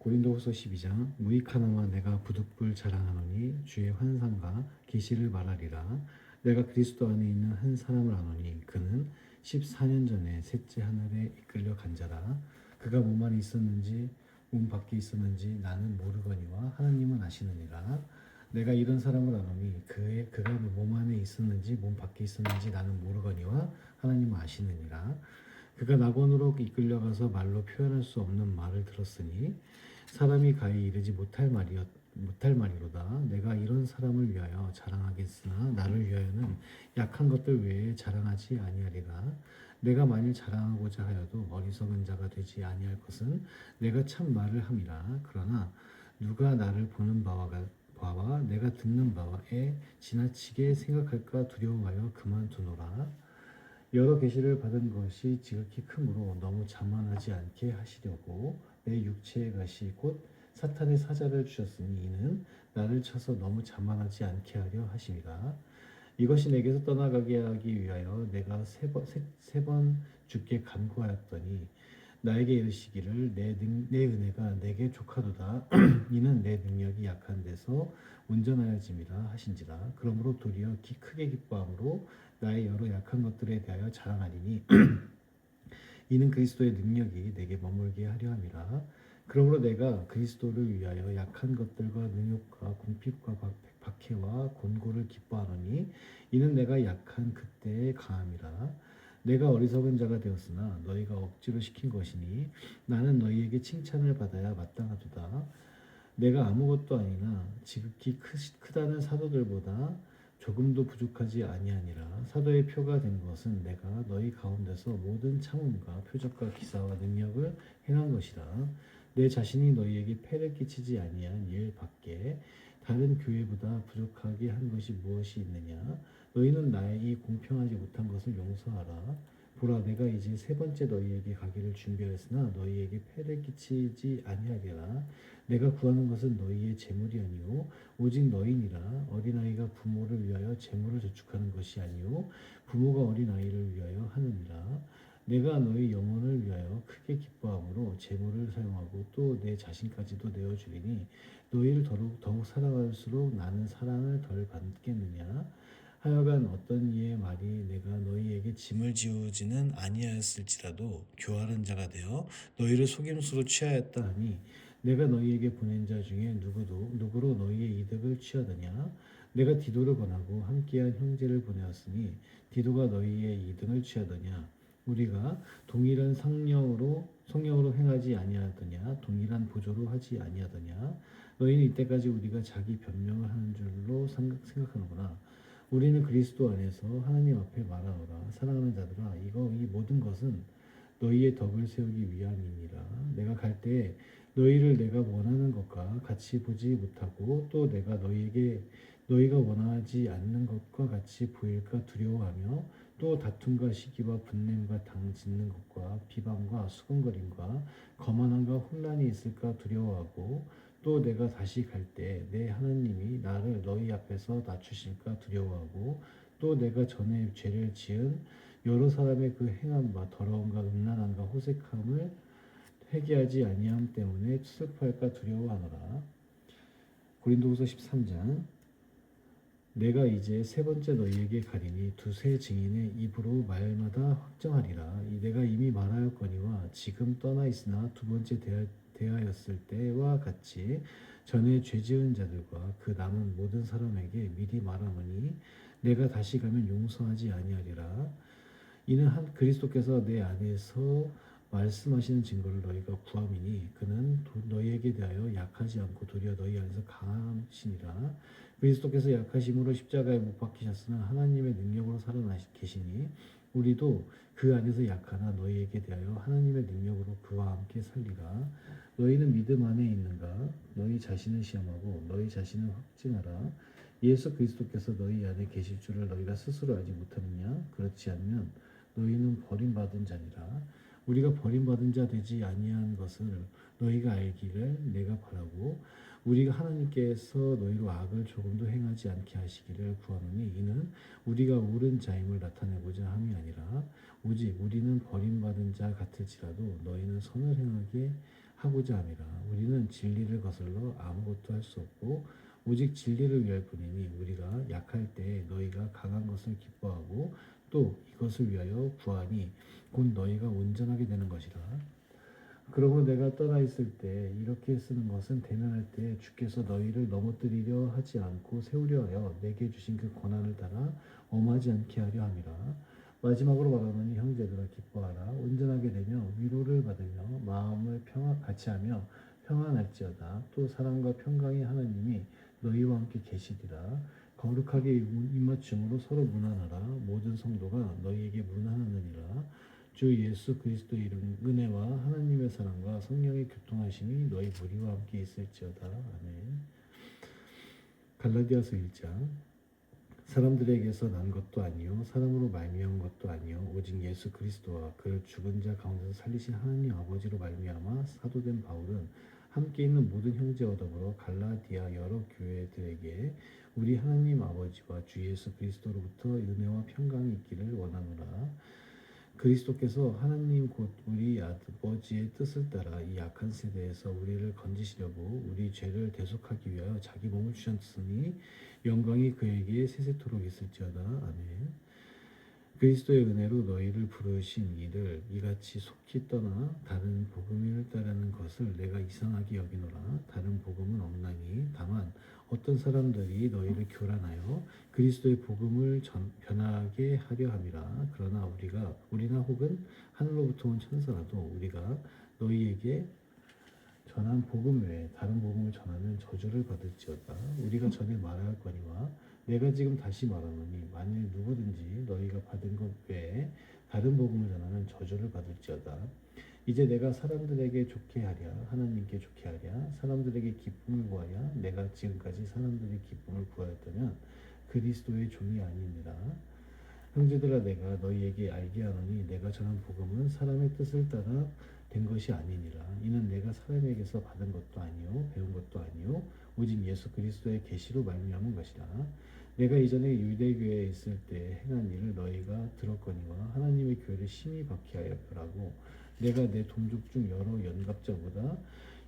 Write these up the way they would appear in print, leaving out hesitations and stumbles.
고린도후서 12장 무익하나마 내가 부득불 자랑하노니 주의 환상과 계시를 말하리라. 내가 그리스도 안에 있는 한 사람을 아노니 그는 14년 전에 셋째 하늘에 이끌려 간 자라. 그가 몸 안에 있었는지 몸 밖에 있었는지 나는 모르거니와 하나님은 아시느니라. 내가 이런 사람을 아노니 그가 몸 안에 있었는지 몸 밖에 있었는지 나는 모르거니와 하나님은 아시느니라. 그가 낙원으로 이끌려가서 말로 표현할 수 없는 말을 들었으니 사람이 가히 이르지 못할 말이로다. 내가 이런 사람을 위하여 자랑하겠으나 나를 위하여는 약한 것들 외에 자랑하지 아니하리라. 내가 만일 자랑하고자 하여도 어리석은 자가 되지 아니할 것은 내가 참 말을 함이라. 그러나 누가 나를 보는 바와 내가 듣는 바에 지나치게 생각할까 두려워하여 그만두노라. 여러 계시를 받은 것이 지극히 크므로 너무 자만하지 않게 하시려고 내 육체의 가시 곧 사탄의 사자를 주셨으니 이는 나를 쳐서 너무 자만하지 않게 하려 하심이라. 이것이 내게서 떠나가게 하기 위하여 내가 세 번 주께 간구하였더니 나에게 이르시기를 내 은혜가 내게 족하도다. 이는 내 능력이 약한 데서 온전하여짐이라 하신지라. 그러므로 도리어 크게 기뻐함으로 나의 여러 약한 것들에 대하여 자랑하리니 이는 그리스도의 능력이 내게 머물게 하려 함이라. 그러므로 내가 그리스도를 위하여 약한 것들과 능욕과 궁핍과 박해와 곤고를 기뻐하노니 이는 내가 약한 그때의 강함이라. 내가 어리석은 자가 되었으나 너희가 억지로 시킨 것이니 나는 너희에게 칭찬을 받아야 마땅하도다. 내가 아무것도 아니나 지극히 크다는 사도들보다 조금도 부족하지 아니하니라. 사도의 표가 된 것은 내가 너희 가운데서 모든 참음과 표적과 기사와 능력을 행한 것이라. 내 자신이 너희에게 폐를 끼치지 아니한 일 밖에 다른 교회보다 부족하게 한 것이 무엇이 있느냐? 너희는 나의 이 공평하지 못한 것을 용서하라. 보라, 내가 이제 세 번째 너희에게 가기를 준비하였으나 너희에게 폐를 끼치지 아니하리라. 내가 구하는 것은 너희의 재물이 아니요 오직 너희니라. 어린아이가 부모를 위하여 재물을 저축하는 것이 아니요 부모가 어린아이를 위하여 하느니라. 내가 너희 영혼을 위하여 크게 기뻐함으로 재물을 사용하고 또 내 자신까지도 내어주리니 너희를 더욱 사랑할수록 나는 사랑을 덜 받겠느냐. 하여간 어떤 이의 말이 내가 너희에게 짐을 지우지는 아니하였을지라도 교활한 자가 되어 너희를 속임수로 취하였다 하니 내가 너희에게 보낸 자 중에 누구로 너희의 이득을 취하더냐. 내가 디도를 권하고 함께한 형제를 보내었으니 디도가 너희의 이득을 취하더냐. 우리가 동일한 성령으로 행하지 아니하더냐. 동일한 보조로 하지 아니하더냐. 너희는 이때까지 우리가 자기 변명을 하는 줄로 생각하는구나. 우리는 그리스도 안에서 하나님 앞에 말하노라. 사랑하는 자들아, 이 모든 것은 너희의 덕을 세우기 위함이니라. 내가 갈 때에 너희를 내가 원하는 것과 같이 보지 못하고 또 내가 너희가 원하지 않는 것과 같이 보일까 두려워하며 또 다툼과 시기와 분냄과 당 짓는 것과 비방과 수군거림과 거만함과 혼란이 있을까 두려워하고 또 내가 다시 갈 때 내 하나님이 나를 너희 앞에서 낮추실까 두려워하고 또 내가 전에 죄를 지은 여러 사람의 그 행함과 더러움과 음란함과 호색함을 회개하지 아니함 때문에 슬퍼할까 두려워하노라. 고린도후서 13장 내가 이제 세 번째 너희에게 가리니 두세 증인의 입으로 말마다 확정하리라. 내가 이미 말하였거니와 지금 떠나 있으나 두 번째 대하였을 때와 같이 전에 죄 지은 자들과 그 남은 모든 사람에게 미리 말하노니 내가 다시 가면 용서하지 아니하리라. 이는 한 그리스도께서 내 안에서 말씀하시는 증거를 너희가 구함이니 그는 너희에게 대하여 약하지 않고 도리어 너희 안에서 강하시니라. 그리스도께서 약하심으로 십자가에 못 박히셨으나 하나님의 능력으로 살아계시니 우리도 그 안에서 약하나 너희에게 대하여 하나님의 능력으로 그와 함께 살리라. 너희는 믿음 안에 있는가? 너희 자신을 시험하고 너희 자신을 확증하라. 예수 그리스도께서 너희 안에 계실 줄을 너희가 스스로 알지 못하느냐? 그렇지 않으면 너희는 버림받은 자니라. 우리가 버림받은 자 되지 아니한 것을 너희가 알기를 내가 바라고 우리가 하나님께서 너희로 악을 조금도 행하지 않게 하시기를 구하노니 이는 우리가 옳은 자임을 나타내고자 함이 아니라 오직 우리는 버림받은 자 같을지라도 너희는 선을 행하게 하고자 함이라. 우리는 진리를 거슬러 아무것도 할 수 없고 오직 진리를 위할 뿐이니 우리가 약할 때 너희가 강한 것을 기뻐하고 또 이것을 위하여 구하니 곧 너희가 온전하게 되는 것이라. 그러므로 내가 떠나 있을 때 이렇게 쓰는 것은 대면할 때 주께서 너희를 넘어뜨리려 하지 않고 세우려 하여 내게 주신 그 권한을 따라 엄하지 않게 하려 함이라. 마지막으로 말하노니 형제들아 기뻐하라. 온전하게 되며 위로를 받으며 마음을 같이 하며 평안할지어다. 또 사랑과 평강의 하나님이 너희와 함께 계시리라. 거룩하게 입맞춤으로 서로 문안하라. 모든 성도가 너희에게 문안하느니라. 주 예수 그리스도의 이름 은혜와 하나님의 사랑과 성령의 교통하심이 너희 무리와 함께 있을지어다. 아멘. 갈라디아서 1장. 사람들에게서 난 것도 아니요 사람으로 말미암은 것도 아니요 오직 예수 그리스도와 그를 죽은 자 가운데서 살리신 하나님 아버지로 말미암아 사도된 바울은 함께 있는 모든 형제와 더불어 갈라디아 여러 교회들에게 우리 하나님 아버지와 주 예수 그리스도로부터 은혜와 평강이 있기를 원하노라. 그리스도께서 하나님 곧 우리 아버지의 뜻을 따라 이 악한 세대에서 우리를 건지시려고 우리 죄를 대속하기 위하여 자기 몸을 주셨으니 영광이 그에게 세세토록 있을지어다. 아멘. 그리스도의 은혜로 너희를 부르신 이를 이같이 속히 떠나 다른 복음을 따르는 것을 내가 이상하게 여기노라. 다른 복음은 없나니 다만 어떤 사람들이 너희를 교란하여 그리스도의 복음을 변하게 하려 함이라. 그러나 우리나 혹은 하늘로부터 온 천사라도 우리가 너희에게 전한 복음 외에 다른 복음을 전하는 저주를 받을지어다. 우리가 전에 말할 거니와 내가 지금 다시 말하노니 만일 누구든지 너희가 받은 것 외에 다른 복음을 전하는 저주를 받을지어다. 이제 내가 사람들에게 좋게 하랴 하나님께 좋게 하랴 사람들에게 기쁨을 구하랴 내가 지금까지 사람들의 기쁨을 구하였다면 그리스도의 종이 아니니라. 형제들아 내가 너희에게 알게 하노니 내가 전한 복음은 사람의 뜻을 따라 된 것이 아니니라. 이는 내가 사람에게서 받은 것도 아니요 배운 것도 아니요 오직 예수 그리스도의 계시로 말미암은 것이라. 내가 이전에 유대교회에 있을 때 행한 일을 너희가 들었거니와 하나님의 교회를 심히 박해하였더라고. 내가 내 동족 중 여러 연갑자보다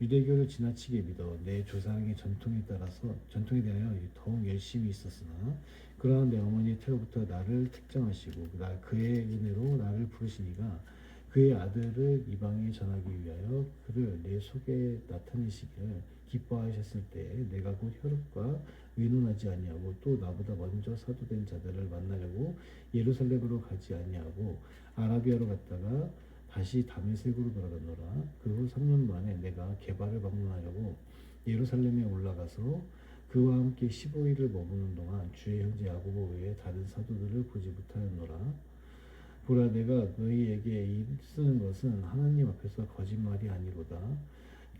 유대교를 지나치게 믿어 내 조상의 전통에 대하여 더욱 열심히 있었으나 그러나 내 어머니의 태로부터 나를 택정하시고 그의 은혜로 나를 부르시니가 그의 아들을 이방에 전하기 위하여 그를 내 속에 나타내시기를 기뻐하셨을 때 내가 곧 혈육과 의논하지 아니하고 또 나보다 먼저 사도된 자들을 만나려고 예루살렘으로 가지 아니하고 아라비아로 갔다가 다시 다메섹으로 돌아가노라. 그 후 3년 만에 내가 게바를 방문하려고 예루살렘에 올라가서 그와 함께 15일을 머무는 동안 주의 형제 야고보 외에 다른 사도들을 보지 못하였노라. 보라 내가 너희에게 쓰는 것은 하나님 앞에서 거짓말이 아니로다.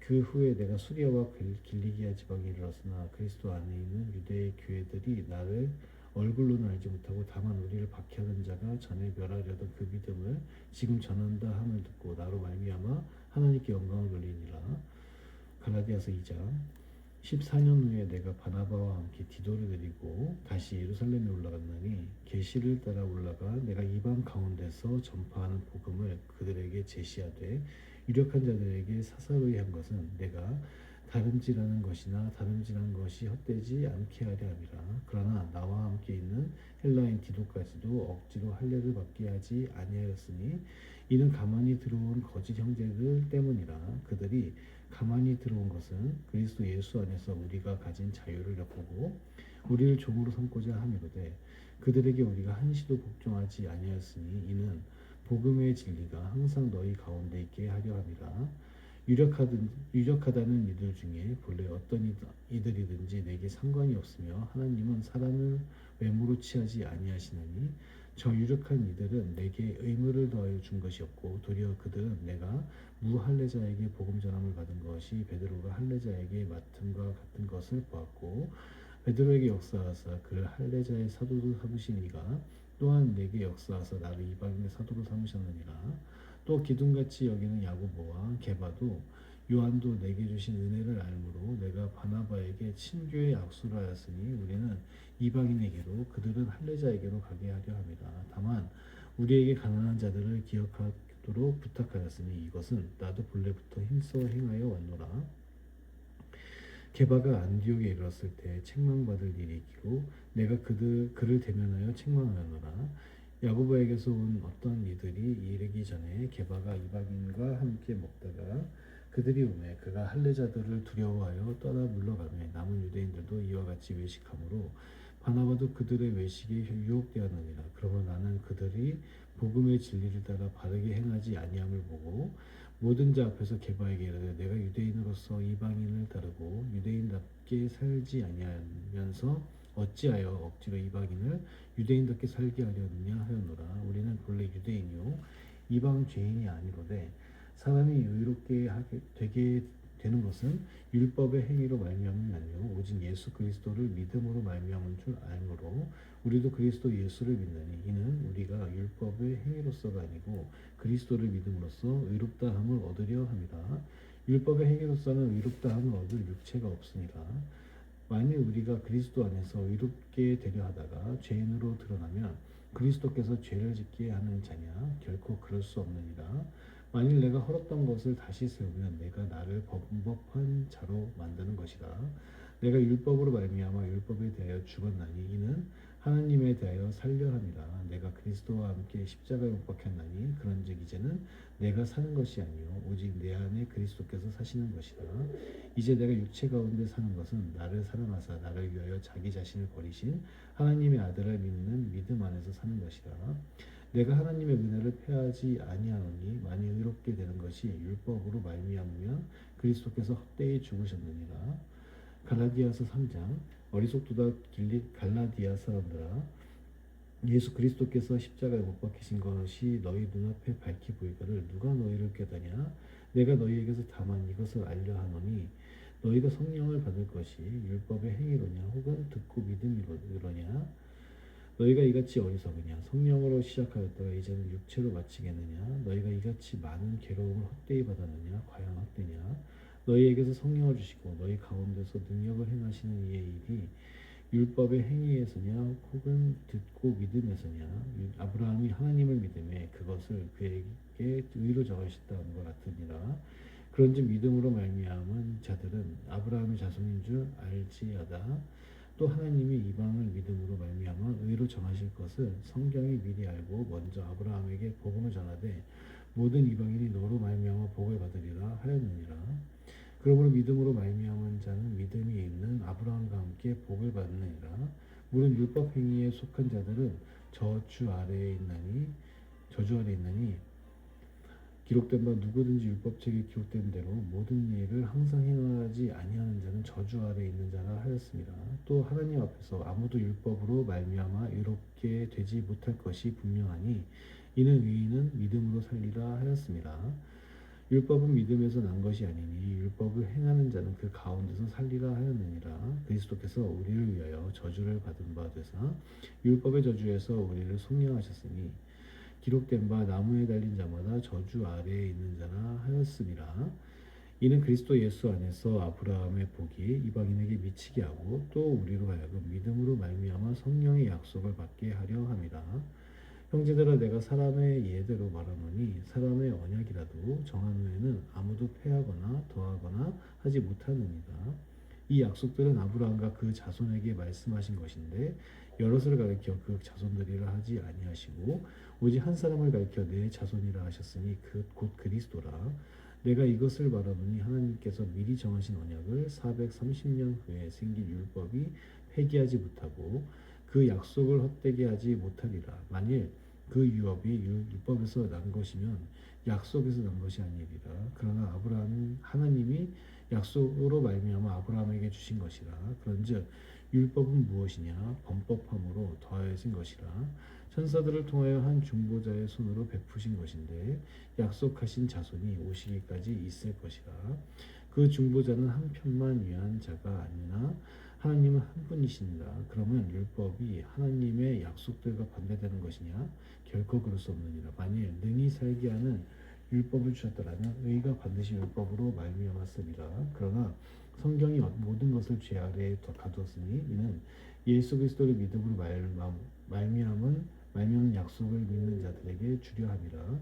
그 후에 내가 수리아와 길리기아 지방에 이르렀으나 그리스도 안에 있는 유대의 교회들이 나를 얼굴로는 알지 못하고 다만 우리를 박해하던 자가 전에 멸하려던 그 믿음을 지금 전한다 함을 듣고 나로 말미암아 하나님께 영광을 돌리니라. 갈라디아서 2장. 14년 후에 내가 바나바와 함께 디도를 데리고 다시 예루살렘에 올라갔나니 계시를 따라 올라가 내가 이방 가운데서 전파하는 복음을 그들에게 제시하되 유력한 자들에게 사사로이 한 것은 내가 다름질하는 것이나 다름질한 것이 헛되지 않게 하려 함이라. 그러나 나와 함께 있는 헬라인 디도까지도 억지로 할례를 받게 하지 아니하였으니 이는 가만히 들어온 거짓 형제들 때문이라. 그들이 가만히 들어온 것은 그리스도 예수 안에서 우리가 가진 자유를 엿보고 우리를 종으로 삼고자 함이로되 그들에게 우리가 한시도 복종하지 아니하였으니 이는 복음의 진리가 항상 너희 가운데 있게 하려 함이라. 유력하다는 이들 중에 본래 어떤 이들이든지 내게 상관이 없으며 하나님은 사람을 외모로 취하지 아니하시나니 저 유력한 이들은 내게 의무를 더하여 준 것이 없고 도리어 그들은 내가 무할례자에게 복음 전함을 받은 것이 베드로가 할례자에게 맡음과 같은 것을 보았고 베드로에게 역사하사 그를 할례자의 사도로 삼으시니가 또한 내게 역사하사 나를 이방인의 사도로 삼으셨느니라. 또 기둥같이 여기는 야고보와 게바도 요한도 내게 주신 은혜를 알므로 내가 바나바에게 친교의 약속을 하였으니 우리는 이방인에게로 그들은 할례자에게로 가게 하려 함이라. 다만 우리에게 가난한 자들을 기억하도록 부탁하였으니 이것은 나도 본래부터 힘써 행하여 왔노라. 게바가 안디옥에 이르렀을 때 책망받을 일이 있기로 내가 그를 대면하여 책망하노라. 야고보에게서 온 어떤 이들이 이르기 전에 게바가 이방인과 함께 먹다가 그들이 오매 그가 할례자들을 두려워하여 떠나 물러가매 남은 유대인들도 이와 같이 외식하므로 바나바도 그들의 외식에 유혹되었느니라. 그러나 나는 그들이 복음의 진리를 따라 바르게 행하지 아니함을 보고 모든 자 앞에서 게바에게 이르되 내가 유대인으로서 이방인을 따르고 유대인답게 살지 아니하면서 어찌하여 억지로 이방인을 유대인답게 살게 하려느냐 하였노라. 우리는 본래 유대인이요 이방 죄인이 아니로되 사람이 의롭게 되게 되는 것은 율법의 행위로 말미암음이 아니요 오직 예수 그리스도를 믿음으로 말미암은 줄 알므로 우리도 그리스도 예수를 믿나니 이는 우리가 율법의 행위로서가 아니고 그리스도를 믿음으로써 의롭다함을 얻으려 합니다. 율법의 행위로서는 의롭다함을 얻을 육체가 없으니라. 만일 우리가 그리스도 안에서 의롭게 되려 하다가 죄인으로 드러나면 그리스도께서 죄를 짓게 하는 자냐? 결코 그럴 수 없느니라. 만일 내가 헐었던 것을 다시 세우면 내가 나를 범법한 자로 만드는 것이라. 내가 율법으로 말미암아 율법에 대하여 죽었나니 이는 하나님에 대하여 살려 함이라. 내가 그리스도와 함께 십자가에 못 박혔나니 그런즉 이제는 내가 사는 것이 아니요 오직 내 안에 그리스도께서 사시는 것이라. 이제 내가 육체 가운데 사는 것은 나를 사랑하사 나를 위하여 자기 자신을 버리신 하나님의 아들을 믿는 믿음 안에서 사는 것이라. 내가 하나님의 은혜를 패하지 아니하노니 만일 의롭게 되는 것이 율법으로 말미암으면 그리스도께서 헛되이 죽으셨느니라. 갈라디아서 3장 어리석도다 갈라디아 사람들아 예수 그리스도께서 십자가에 못 박히신 것이 너희 눈앞에 밝히 보이거늘 누가 너희를 깨다냐 내가 너희에게서 다만 이것을 알려 하노니 너희가 성령을 받을 것이 율법의 행위로냐 혹은 듣고 믿음이로냐 너희가 이같이 어리석으냐 성령으로 시작하였다가 이제는 육체로 마치겠느냐 너희가 이같이 많은 괴로움을 헛되이 받았느냐 과연 헛되냐 너희에게서 성령을 주시고 너희 가운데서 능력을 행하시는 이의 일이 율법의 행위에서냐 혹은 듣고 믿음에서냐 아브라함이 하나님을 믿음에 그것을 그에게 의로 정하셨다는 것 같으니라. 그런즉 믿음으로 말미암은 자들은 아브라함의 자손인 줄 알지어다. 또 하나님이 이방을 믿음으로 말미암아 의로 정하실 것을 성경이 미리 알고 먼저 아브라함에게 복음을 전하되 모든 이방인이 너로 말미암아 복을 받으리라 하였느니라. 그러므로 믿음으로 말미암은 자는 믿음이 있는 아브라함과 함께 복을 받느니라. 물은 율법 행위에 속한 자들은 저주 아래에 있나니 기록된 바 누구든지 율법책에 기록된 대로 모든 일을 항상 행하지 아니하는 자는 저주 아래에 있는 자라 하였습니다. 또 하나님 앞에서 아무도 율법으로 말미암아 의롭게 되지 못할 것이 분명하니 이는 의인은 믿음으로 살리라 하였습니다. 율법은 믿음에서 난 것이 아니니 율법을 행하는 자는 그 가운데서 살리라 하였느니라. 그리스도께서 우리를 위하여 저주를 받은 바 되사 율법의 저주에서 우리를 속량하셨으니 기록된 바 나무에 달린 자마다 저주 아래에 있는 자라 하였음이라. 이는 그리스도 예수 안에서 아브라함의 복이 이방인에게 미치게 하고 또 우리로 하여금 믿음으로 말미암아 성령의 약속을 받게 하려 함이라. 형제들아 내가 사람의 예대로 말하노니 사람의 언약이라도 정한 후에는 아무도 패하거나 더하거나 하지 못하느니라. 이 약속들은 아브라함과 그 자손에게 말씀하신 것인데 여럿을 가리켜 그 자손들이라 하지 아니하시고 오직 한 사람을 가리켜 내 자손이라 하셨으니 곧 그리스도라. 내가 이것을 말하노니 하나님께서 미리 정하신 언약을 430년 후에 생긴 율법이 폐기하지 못하고 그 약속을 헛되게 하지 못하리라. 만일 그 유업이 율법에서 난 것이면 약속에서 난 것이 아니리라. 그러나 아브라함은 하나님이 약속으로 말미암아 아브라함에게 주신 것이라. 그런즉 율법은 무엇이냐? 범법함으로 더하여진 것이라. 천사들을 통하여 한 중보자의 손으로 베푸신 것인데 약속하신 자손이 오시기까지 있을 것이라. 그 중보자는 한 편만 위한 자가 아니나 하나님은 한 분이시니라. 그러면 율법이 하나님의 약속들과 반대되는 것이냐? 결코 그럴 수 없느니라. 만일 능히 살게 하는 율법을 주셨더라면 의가 반드시 율법으로 말미암았으리라. 그러나 성경이 모든 것을 죄 아래에 가두었으니 이는 예수 그리스도를 믿음으로 말미암은 약속을 믿는 자들에게 주려 함이라.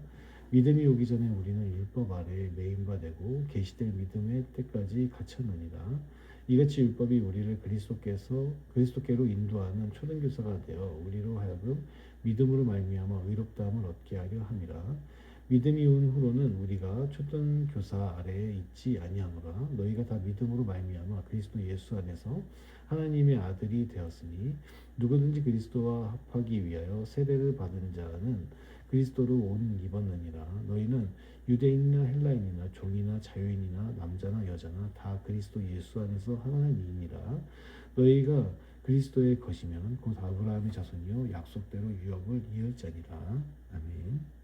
믿음이 오기 전에 우리는 율법 아래 매임받고 계시될 믿음의 때까지 갇혔느니라. 이같이 율법이 우리를 그리스도께로 인도하는 초등교사가 되어 우리로 하여금 믿음으로 말미암아 의롭다함을 얻게 하려 함이라. 믿음이 온 후로는 우리가 초등교사 아래에 있지 아니하노라. 너희가 다 믿음으로 말미암아 그리스도 예수 안에서 하나님의 아들이 되었으니 누구든지 그리스도와 합하기 위하여 세례를 받은 자는 그리스도로 옷 입었느니라. 너희는 유대인이나 헬라인이나 종이나 자유인이나 남자나 여자나 다 그리스도 예수 안에서 하나님이니라. 너희가 그리스도의 것이면 곧 아브라함의 자손이요 약속대로 유업을 이을 자니라. 아멘.